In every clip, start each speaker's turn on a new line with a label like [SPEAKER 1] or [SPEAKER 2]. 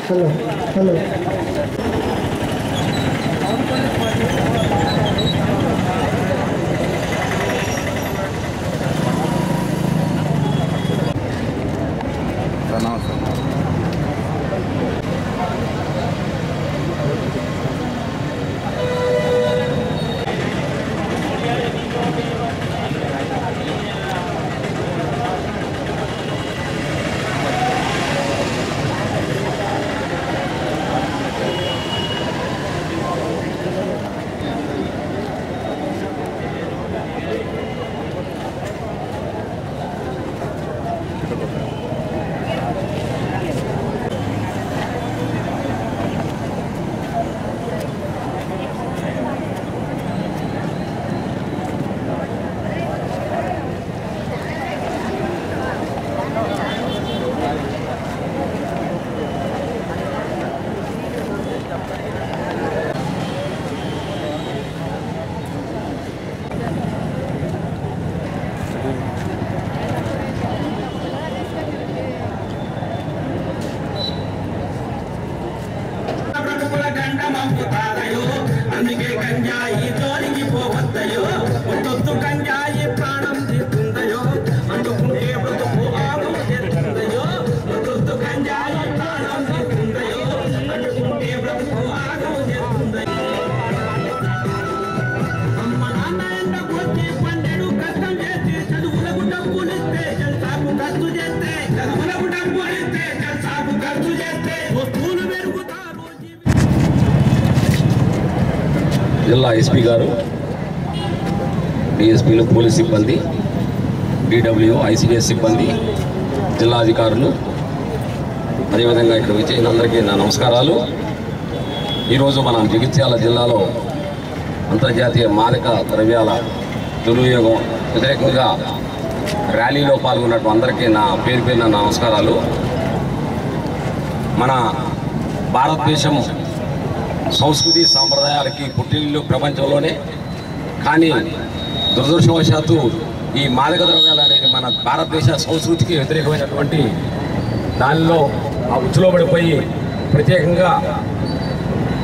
[SPEAKER 1] Hello hello
[SPEAKER 2] అందుకే గంజాయి జోలికి పోవద్దయో ఒత్తొత్తు గంజాయి ప్రాణం తీస్తుందయో అందుకుంటే బ్రతుకు ఆగం చేస్తుందయో ఒత్తొత్తు గంజాయి ప్రాణం తీస్తుందయో అందుకుంటే బ్రతుకు ఆగం చేస్తుందయో అమ్మ నాన్న ఎండకొచ్చి పన్నెడు కష్టం చేసి చదువులకు డబ్బులిస్తే జల్సాకు ఖర్చు చేస్తే చదువులకు డబ్బులిస్తే జల్సాకు ఖర్చు చేస్తే వస్తువులు పెరుగుతారు.
[SPEAKER 3] జిల్లా ఎస్పీ గారు, డిఎస్పీలు, పోలీస్ సిబ్బంది, డిడబ్ల్యూ, ఐసీఎస్ సిబ్బంది, జిల్లా అధికారులు, అదేవిధంగా ఇక్కడ విచ్చేసిన అందరికీ నా నమస్కారాలు. ఈరోజు మనం జగిత్యాల జిల్లాలో అంతర్జాతీయ మాదక ద్రవ్యాల దుర్వినియోగం వ్యతిరేకంగా ర్యాలీలో పాల్గొన్నట్టు అందరికీ నా పేరు పేరున నమస్కారాలు. మన భారతదేశం సంస్కృతి సాంప్రదాయాలకి పుట్టిల్లు ప్రపంచంలోనే. కానీ దురదృష్టవశాత్తు ఈ మాదక ద్రవ్యాలు అనేది మన భారతదేశ సంస్కృతికి వ్యతిరేకమైనటువంటి దానిలో ఆ ఉచ్చులో పడిపోయి ప్రత్యేకంగా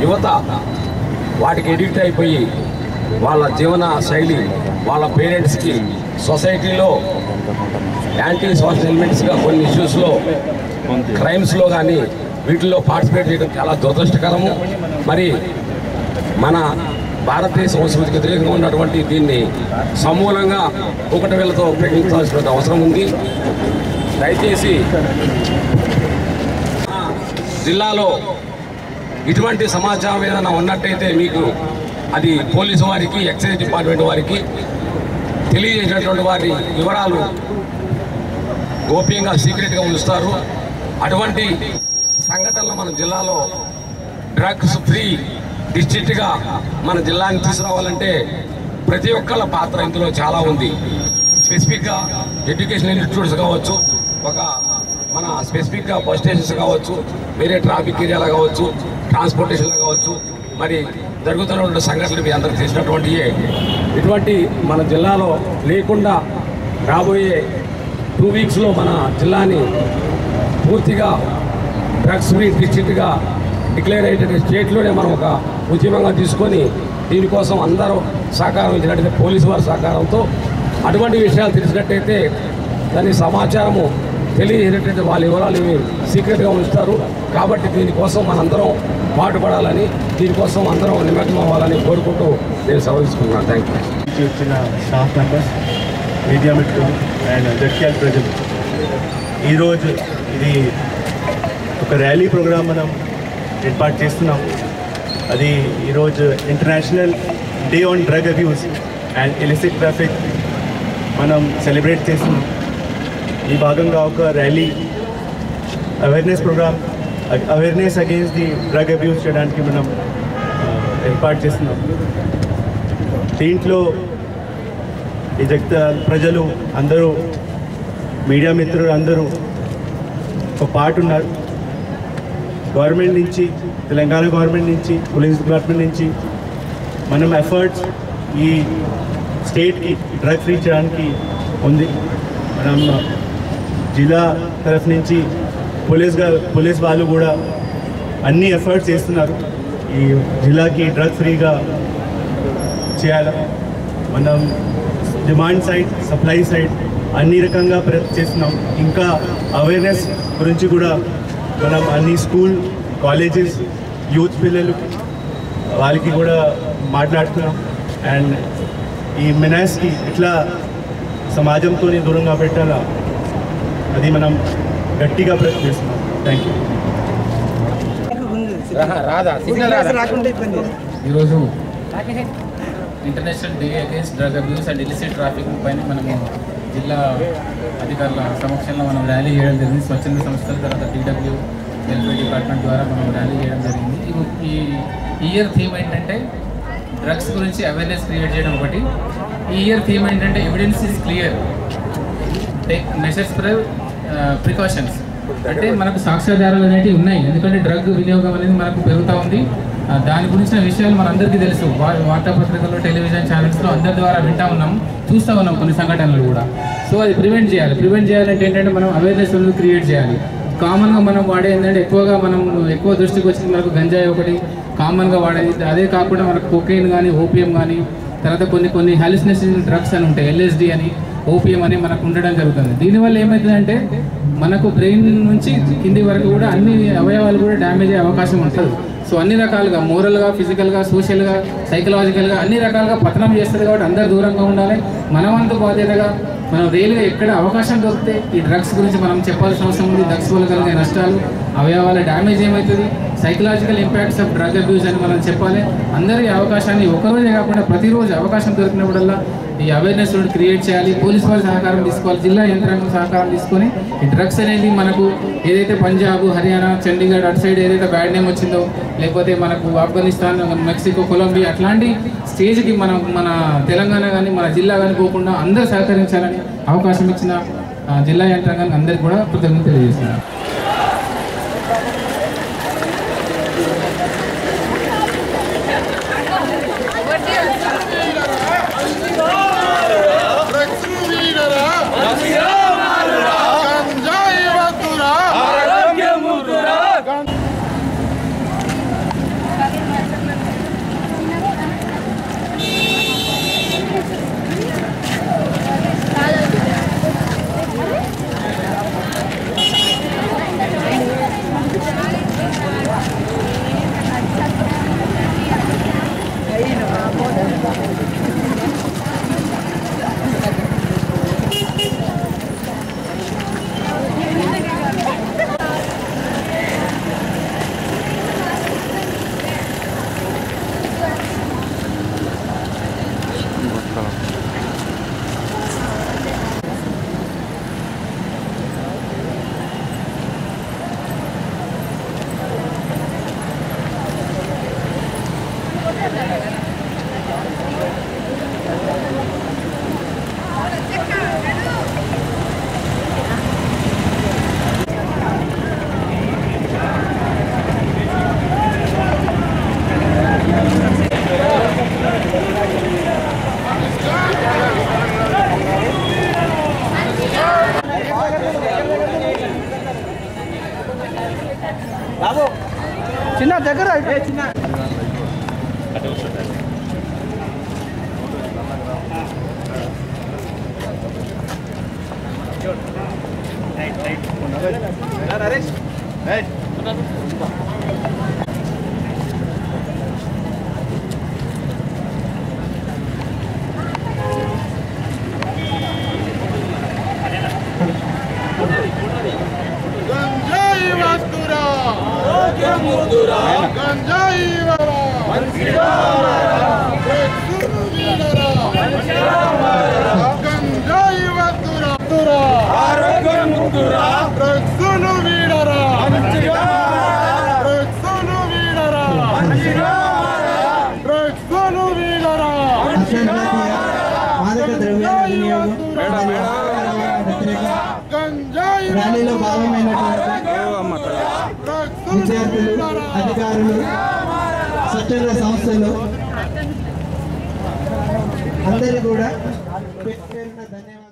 [SPEAKER 3] యువత వాటికి ఎడిక్ట్ అయిపోయి వాళ్ళ జీవన శైలి, వాళ్ళ పేరెంట్స్కి, సొసైటీలో యాంటీ సోషల్ ఎలిమెంట్స్గా కొన్ని ఇష్యూస్లో, క్రైమ్స్లో కానీ వీటిల్లో పార్టిసిపేట్ చేయడం చాలా దురదృష్టకరము. మరి మన భారతదేశ సంస్కృతికి వ్యతిరేకంగా ఉన్నటువంటి దీన్ని సమూలంగా ఒకటి వేలతో ఉపయోగించాల్సిన అవసరం ఉంది. దయచేసి జిల్లాలో ఇటువంటి సమాచారం ఏదైనా ఉన్నట్టయితే మీకు అది పోలీసు వారికి, ఎక్సైజ్ డిపార్ట్మెంట్ వారికి తెలియజేసినటువంటి వారి వివరాలు గోప్యంగా సీక్రెట్గా ఉంచుతారు. అటువంటి సంఘటనలు మన జిల్లాలో డ్రగ్స్ ఫ్రీ డిస్ట్రిక్ట్గా మన జిల్లాని తీసుకురావాలంటే ప్రతి ఒక్కళ్ళ పాత్ర ఇందులో చాలా ఉంది. స్పెసిఫిక్గా ఎడ్యుకేషన్ ఇన్స్టిట్యూట్స్ కావచ్చు, ఒక మన స్పెసిఫిక్గా బస్ స్టేషన్స్ కావచ్చు, వేరే ట్రాఫిక్ ఏరియాలో కావచ్చు, ట్రాన్స్పోర్టేషన్లో కావచ్చు, మరి జరుగుతున్నటువంటి సంఘటనలు మీ అందరికి తెలిసినటువంటి ఇటువంటి మన జిల్లాలో లేకుండా రాబోయే 2 వీక్స్లో మన జిల్లాని పూర్తిగా డ్రగ్స్ ఫ్రీ డిస్ట్రిక్ట్గా డిక్లేర్ అయ్యేటువంటి స్టేట్లోనే మనం ఒక ఉద్యమంగా తీసుకొని దీనికోసం అందరూ సహకారం ఇచ్చినట్టయితే, పోలీసు వారి సహకారంతో అటువంటి విషయాలు తెలిసినట్టయితే దాని సమాచారము తెలియజేసినట్టయితే వాళ్ళ వివరాలు ఇవి సీక్రెట్గా ఉంచుతారు. కాబట్టి దీనికోసం మనందరం పాటుపడాలని, దీనికోసం అందరం నిమగ్నం అవ్వాలని కోరుకుంటూ నేను సెలవు తీసుకుంటున్నాను. Thank you.
[SPEAKER 4] వచ్చిన స్టాఫ్ మెంబర్స్, మీడియా మిత్రులు అండ్ జగిత్యాల ప్రజలు, ఈరోజు ఇది ఒక ర్యాలీ ప్రోగ్రాం మనం ఏర్పాటు చేస్తున్నాం. అది ఈరోజు international day on drug abuse and illicit traffic మనం సెలబ్రేట్ చేస్తున్నాం. ఈ భాగంగా ఒక rally awareness programme, awareness against the drug abuse చేయడానికి మనం ఏర్పాటు చేస్తున్నాం. దీంట్లో ఈ జగిత్యాల ప్రజలు అందరూ, మీడియా మిత్రులు అందరూ ఒక పార్ట్ ఉన్నారు. గవర్నమెంట్ నుంచి, తెలంగాణ గవర్నమెంట్ నుంచి, పోలీస్ డిపార్ట్మెంట్ నుంచి మనం ఎఫర్ట్స్ ఈ స్టేట్కి డ్రగ్ ఫ్రీ చేయడానికి ఉంది. మనం జిల్లా తరఫు నుంచి పోలీస్ వాళ్ళు కూడా అన్ని ఎఫర్ట్స్ చేస్తున్నారు ఈ జిల్లాకి డ్రగ్ ఫ్రీగా చేయాలి. మనం డిమాండ్ సైడ్, సప్లై సైడ్ అన్ని రకంగా ప్రయత్నం చేస్తున్నాం. ఇంకా అవేర్నెస్ గురించి కూడా మనం అన్ని స్కూల్, కాలేజెస్, యూత్ పిల్లలు వాళ్ళకి కూడా మాట్లాడుతున్నాం. అండ్ ఈ మెనాస్కి ఎట్లా సమాజంతో దూరంగా పెట్టాలా అది మనం గట్టిగా ప్రయత్నం చేస్తున్నాం. Thank you.
[SPEAKER 5] ఈరోజు international day against drug abuse and illicit trafficking పైన మనము జిల్లా అధికారుల సమక్షంలో మనం ర్యాలీ చేయడం జరిగింది. స్వచ్ఛంద సంస్థల తర్వాత టీడబ్ల్యూ వెల్ఫేర్ డిపార్ట్మెంట్ ద్వారా మనం ర్యాలీ చేయడం జరిగింది. ఈ ఇయర్ థీమ్ ఏంటంటే డ్రగ్స్ గురించి అవేర్నెస్ క్రియేట్ చేయడం ఒకటి. ఈ ఇయర్ థీమ్ ఏంటంటే evidence is clear, take measures for precautions. అంటే మనకు సాక్ష్యాధారాలు అనేవి ఉన్నాయి, ఎందుకంటే డ్రగ్ వినియోగం అనేది మనకు పెరుగుతూ ఉంది. దాని గురించిన విషయాలు మనందరికీ తెలుసు. వార్తాపత్రికల్లో, టెలివిజన్ ఛానల్స్లో అందరి ద్వారా వింటూ ఉన్నాం, చూస్తూ ఉన్నాం కొన్ని సంఘటనలు కూడా. సో అది ప్రివెంట్ చేయాలంటే ఏంటంటే మనం అవేర్నెస్ క్రియేట్ చేయాలి. కామన్గా మనం వాడే ఏంటంటే ఎక్కువ దృష్టికి వచ్చింది మనకు గంజాయి ఒకటి కామన్గా వాడేది. అదే కాకుండా మనకు కొకైన్ కానీ, ఓపియం కానీ, తర్వాత కొన్ని హాలుసినేషన్ డ్రగ్స్ అని ఉంటాయి, LSD అని, ఓపియం అని మనకు ఉండడం జరుగుతుంది. దీనివల్ల ఏమవుతుందంటే మనకు బ్రెయిన్ నుంచి కింది వరకు కూడా అన్ని అవయవాలు కూడా డ్యామేజ్ అయ్యే అవకాశం ఉంటుంది. సో అన్ని రకాలుగా మోరల్గా, ఫిజికల్గా, సోషల్గా, సైకలాజికల్గా అన్ని రకాలుగా పతనం చేస్తుంది. కాబట్టి అందరు దూరంగా ఉండాలి. మనవంతు బాధ్యతగా మనం రియల్గా ఎక్కడ అవకాశం దొరికితే ఈ డ్రగ్స్ గురించి మనం చెప్పాల్సిన అవసరం ఉంది. డ్రగ్స్ వల్ల కలిగే నష్టాలు, అవయవాల డ్యామేజ్ ఏమవుతుంది, psychological impacts of drug abuse అని మనం చెప్పాలి. అందరి అవకాశాన్ని ఒకరోజే కాకుండా ప్రతిరోజు అవకాశం దొరికినప్పుడల్లా ఈ అవేర్నెస్ క్రియేట్ చేయాలి. పోలీస్ వాళ్ళ సహకారం తీసుకోవాలి, జిల్లా యంత్రాంగం సహకారం తీసుకొని ఈ డ్రగ్స్ అనేది మనకు ఏదైతే పంజాబ్, హర్యానా, చండీగఢ్ అటు సైడ్ ఏదైతే బ్యాడ్ నేమ్ వచ్చిందో, లేకపోతే మనకు ఆఫ్ఘనిస్తాన్, మెక్సికో, కొలంబియా అట్లాంటి స్టేజ్కి మన తెలంగాణ కానీ మన జిల్లా కానీ పోకుండా అందరూ సహకరించాలని అవకాశం ఇచ్చిన జిల్లా యంత్రాంగానికి అందరికీ కూడా కృతజ్ఞతలు తెలియజేస్తున్నారు.
[SPEAKER 1] చిన్న దగ్గర చిన్న ర్యాలీలో భాగమైనటువంటి
[SPEAKER 6] విద్యార్థులు, అధికారులు, స్వచ్ఛంద సంస్థలు అందరికీ కూడా పేరు పేరున ధన్యవాదాలు.